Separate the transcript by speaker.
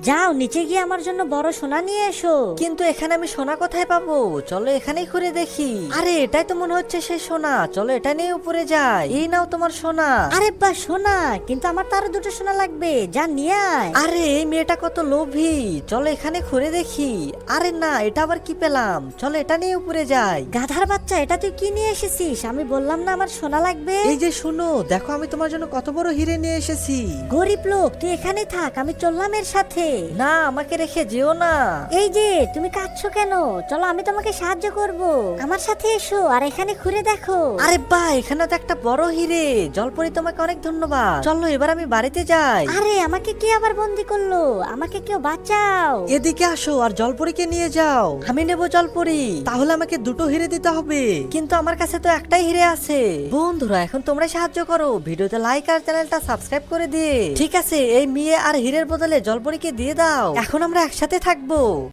Speaker 1: যাও নিচে গিয়ে আমার জন্য বড় সোনা নিয়ে এসো।
Speaker 2: কিন্তু এখানে আমি সোনা কোথায় পাবো? চলো এখানেই ঘুরে দেখি। আরে এটাই তো মনে হচ্ছে সেই সোনা, চলো এটা নিয়ে উপরে যাই। এই নাও তোমার সোনা।
Speaker 1: আরে বা সোনা, কিন্তু আমার তো আরো দুটো সোনা লাগবে, যা নিয়ে আয়।
Speaker 2: আরে এই মেয়েটা কত লোভী, চলো এখানে ঘুরে দেখি। আরে না, এটা আবার কি পেলাম, চলো এটা নিয়ে উপরে যাই।
Speaker 1: গাধার বাচ্চা, এটা তুই কি নিয়ে এসেছিস? আমি বললাম না আমার সোনা লাগবে।
Speaker 2: এই যে শুনো, দেখো আমি তোমার জন্য কত বড় হিরে নিয়ে এসেছি।
Speaker 1: গরিব লোক, তুই এখানে থাক, আমি চললাম এর সাথে।
Speaker 2: না, আমাকে রেখে যেও না।
Speaker 1: এই যে তুমি কাঁদছো কেন? চলো আমি তোমাকে সাহায্য করব, আমার সাথে এসো আর এখানে ঘুরে দেখো।
Speaker 2: আরে বাহ, এখানে তো একটা বড় হিরে। জলপরি তোমাকে অনেক ধন্যবাদ। চলো এবার আমি বাড়িতে যাই।
Speaker 1: আরে আমাকে কে আবার বন্দি করলো? আমাকে কেউ বাঁচাও।
Speaker 2: এদিকে আসো আর জলপরীকে নিয়ে যাও। আমি নেব জলপরি। তাহলে আমাকে দুটো হিরে দিতে হবে, কিন্তু আমার কাছে তো একটাই হিরে আছে। বন্ধুরা এখন তোমরা সাহায্য করো, ভিডিওতে লাইক আর চ্যানেলটা সাবস্ক্রাইব করে দিয়ে। ঠিক আছে, এই মেয়ে আর হিরের বদলে জলপরীকে দিয়ে দাও, এখন আমরা একসাথে থাকবো।